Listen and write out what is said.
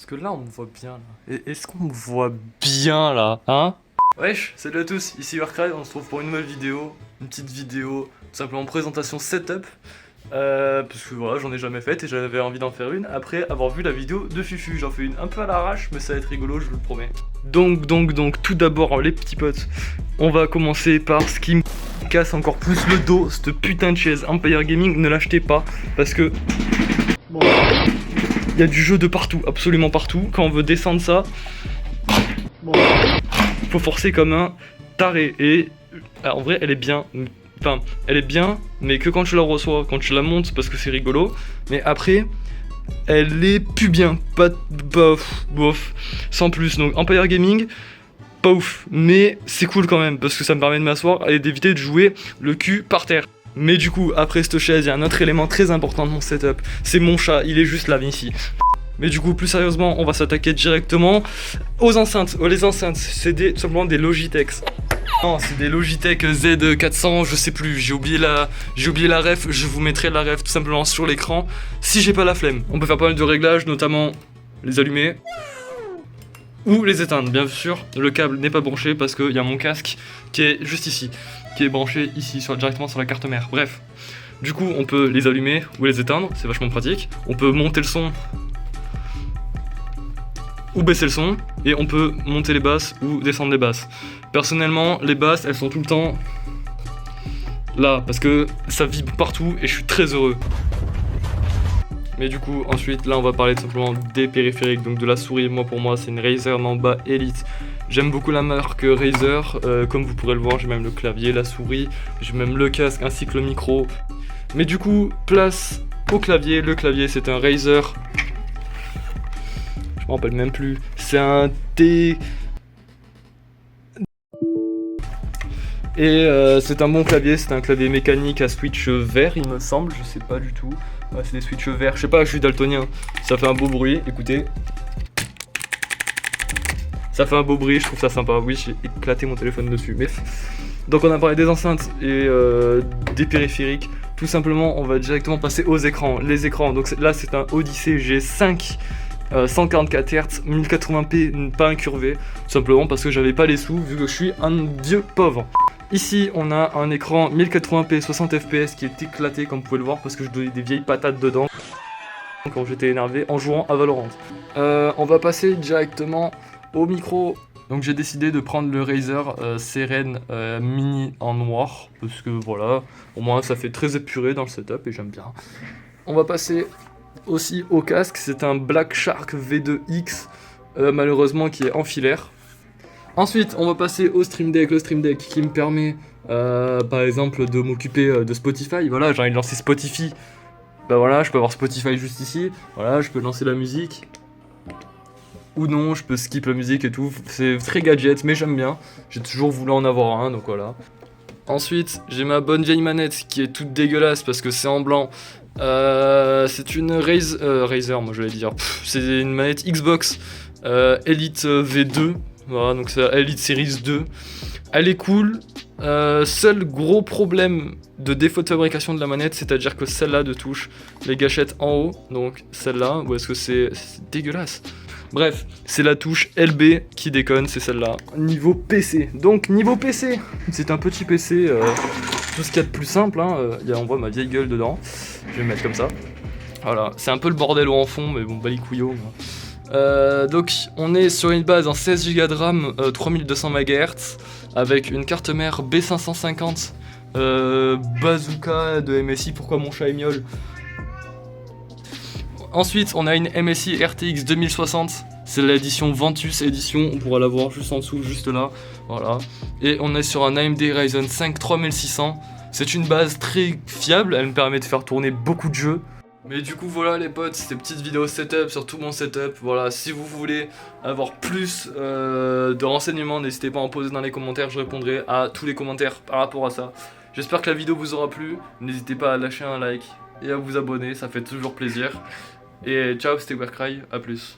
que là, on me voit bien, là. Est-ce qu'on me voit bien, là? Hein? Wesh, salut à tous, ici Warcry, on se retrouve pour une nouvelle vidéo. Une petite vidéo, tout simplement présentation setup. Parce que voilà, j'en ai jamais fait et j'avais envie d'en faire une après avoir vu la vidéo de Fufu. J'en fais une un peu à l'arrache, mais ça va être rigolo, je vous le promets. Donc, tout d'abord, les petits potes, on va commencer par ce qui me casse encore plus le dos, cette putain de chaise Empire Gaming. Ne l'achetez pas, parce que... Bon, il y a du jeu de partout, absolument partout. Quand on veut descendre ça, bon, faut forcer comme un taré. Et en vrai, elle est bien. Enfin, elle est bien, mais que quand tu la reçois, quand tu la montes, parce que c'est rigolo. Mais après, elle est plus bien. Pas bof, sans plus. Donc, Empire Gaming, pas ouf. Mais c'est cool quand même, parce que ça me permet de m'asseoir et d'éviter de jouer le cul par terre. Mais du coup, après cette chaise, il y a un autre élément très important de mon setup. C'est mon chat, il est juste là, ici. Mais du coup, plus sérieusement, on va s'attaquer directement aux enceintes. Les enceintes, c'est tout simplement des Logitech. Non, c'est des Logitech Z400, je sais plus, j'ai oublié la ref, je vous mettrai la ref tout simplement sur l'écran si j'ai pas la flemme. On peut faire pas mal de réglages, notamment les allumer ou les éteindre. Bien sûr, le câble n'est pas branché parce qu'il y a mon casque qui est juste ici, qui est branché ici, directement sur la carte mère. Bref, du coup, on peut les allumer ou les éteindre, c'est vachement pratique. On peut monter le son ou baisser le son, et on peut monter les basses ou descendre les basses. Personnellement, les basses, elles sont tout le temps là, parce que ça vibre partout et je suis très heureux. Mais du coup, ensuite, là, on va parler tout simplement des périphériques, donc de la souris. Moi, pour moi, c'est une Razer Namba Elite. J'aime beaucoup la marque Razer, comme vous pourrez le voir, j'ai même le clavier, la souris, j'ai même le casque ainsi que le micro. Mais du coup, place au clavier. Le clavier, c'est un Razer... Je m'en rappelle même plus. C'est un T... Et c'est un bon clavier, c'est un clavier mécanique à switch vert, il me semble, je sais pas du tout. Ouais, c'est des switches verts, je sais pas, je suis daltonien. Ça fait un beau bruit, écoutez. Ça fait un beau bruit, je trouve ça sympa. Oui, j'ai éclaté mon téléphone dessus, mais... Donc on a parlé des enceintes et des périphériques. Tout simplement, on va directement passer aux écrans. Les écrans, donc là c'est un Odyssey G5. 144 Hz, 1080p, pas incurvé, tout simplement parce que j'avais pas les sous vu que je suis un vieux pauvre. Ici on a un écran 1080p 60 fps qui est éclaté comme vous pouvez le voir parce que je donnais des vieilles patates dedans quand j'étais énervé en jouant à Valorant. On va passer directement au micro. Donc j'ai décidé de prendre le Razer Seren Mini en noir parce que voilà, au moins ça fait très épuré dans le setup et j'aime bien. On va passer aussi au casque, c'est un Black Shark V2X, malheureusement qui est en filaire. Ensuite, on va passer au Stream Deck, le Stream Deck qui me permet, par exemple, de m'occuper de Spotify. Voilà, j'ai envie de lancer Spotify. Bah voilà, je peux avoir Spotify juste ici. Voilà, je peux lancer la musique. Ou non, je peux skip la musique et tout. C'est très gadget, mais j'aime bien. J'ai toujours voulu en avoir un, donc voilà. Ensuite, j'ai ma bonne vieille manette qui est toute dégueulasse parce que c'est en blanc. C'est une Razer, moi je vais dire. C'est une manette Xbox Elite V2. Voilà, donc c'est la Elite Series 2. Elle est cool. Seul gros problème de défaut de fabrication de la manette, c'est-à-dire que celle-là de touche, les gâchettes en haut, donc celle-là, ou est-ce que c'est dégueulasse? Bref, c'est la touche LB qui déconne, c'est celle-là. Niveau PC. Donc niveau PC, c'est un petit PC, tout ce qu'il y a de plus simple, hein. On voit ma vieille gueule dedans. Je vais me mettre comme ça. Voilà, c'est un peu le bordel en fond, mais bon, bah les couillots. Donc on est sur une base en 16 Go de RAM, 3200 MHz, avec une carte mère B550 bazooka de MSI. Pourquoi mon chat est miaule? Ensuite, on a une MSI RTX 2060, c'est l'édition Ventus édition, on pourra la voir juste en dessous, juste là, voilà. Et on est sur un AMD Ryzen 5 3600, c'est une base très fiable, elle me permet de faire tourner beaucoup de jeux. Mais du coup voilà les potes, c'était une petite vidéo setup sur tout mon setup, voilà, si vous voulez avoir plus de renseignements, n'hésitez pas à en poser dans les commentaires, je répondrai à tous les commentaires par rapport à ça. J'espère que la vidéo vous aura plu, n'hésitez pas à lâcher un like et à vous abonner, ça fait toujours plaisir. Et ciao, c'était Warcry, à plus.